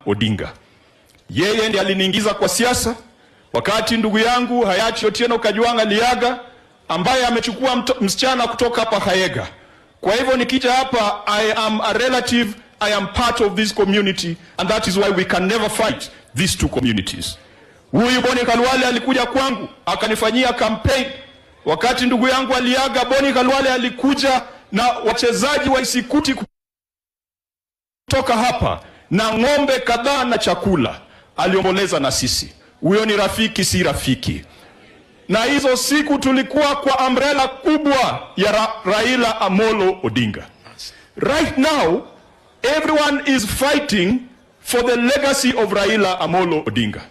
Odinga. Yeye ndiye aliniingiza kwa siasa wakati ndugu yangu hayati Otieno Kajwang' aliaga, ambaye amechukua msichana kutoka hapa Hayega. Kwa hivyo nikija hapa, I am a relative, I am part of this community, and that is why we can never fight these two communities. Huyu Boni Khalwale alikuja kwangu akanifanyia campaign wakati ndugu yangu aliaga. Boni Khalwale alikuja na wachezaji wa Isikuti kutoka hapa na ng'ombe kadhaa na chakula, aliomboleza na sisi. Huyo ni rafiki, si rafiki. Na hizo siku tulikuwa kwa umbrella kubwa ya Raila Amolo Odinga. Right now, everyone is fighting for the legacy of Raila Amolo Odinga.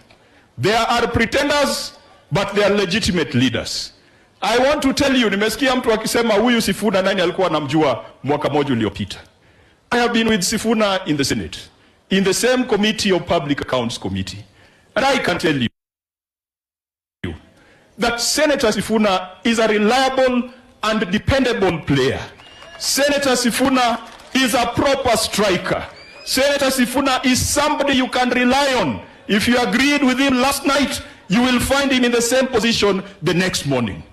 There are pretenders, but they are legitimate leaders. I want to tell you, nimesikia mtu akisema huyu Sifuna nani alikuwa anamjua mwaka moja uliopita. I have been with Sifuna in the Senate, in the same committee of Public Accounts Committee. And I can tell you that Senator Sifuna is a reliable and dependable player. Senator Sifuna is a proper striker. Senator Sifuna is somebody you can rely on. If you agreed with him last night, you will find him in the same position the next morning.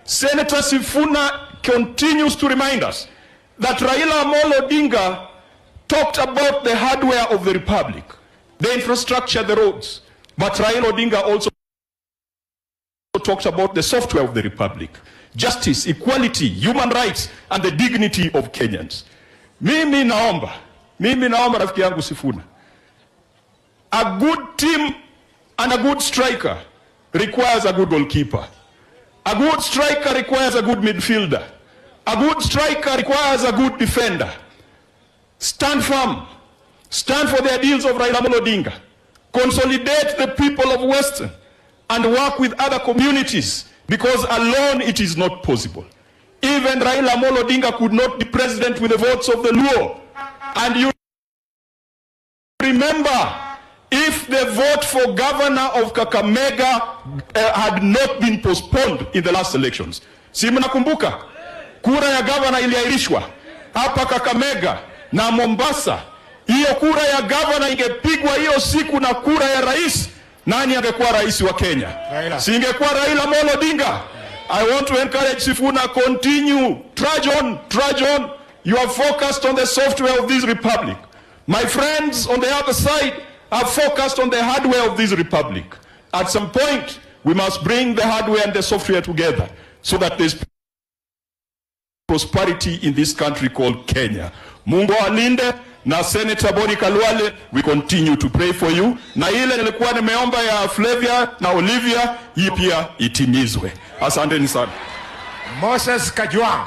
Senator Sifuna continues to remind us that Raila Amolo Odinga talked about the hardware of the republic, the infrastructure, the roads. But Raila Odinga also talked about the software of the republic, justice, equality, human rights, and the dignity of Kenyans. Mimi naomba rafiki yangu Sifuna, a good team and a good striker requires a good goalkeeper. A good striker requires a good midfielder. A good striker requires a good defender. Stand firm. Stand for the ideals of Raila Amolo Odinga. Consolidate the people of Western and work with other communities, because alone it is not possible. Even Raila Amolo Odinga could not be president with the votes of the Luo. And you remember, if the vote for governor of Kakamega had not been postponed in the last elections. Si mnakumbuka? Kura ya governor iliahirishwa hapa Kakamega na Mombasa. Hiyo kura ya governor ingepigwa hiyo siku na kura ya rais, nani angekuwa rais wa Kenya? Si ingekuwa Raila Amolo Odinga? I want to encourage Sifuna, continue, trudge on. You are focused on the software of this republic. My friends on the other side are focused on the hardware of this republic. At some point, we must bring the hardware and the software together so that there's prosperity in this country called Kenya. Mungu alinde. Na Senator Boni Khalwale, we continue to pray for you. Na ile nilikuwa nimeomba ya Flavia na Olivia, hii pia itimizwe. Asanteni sana. Moses Kajwang'.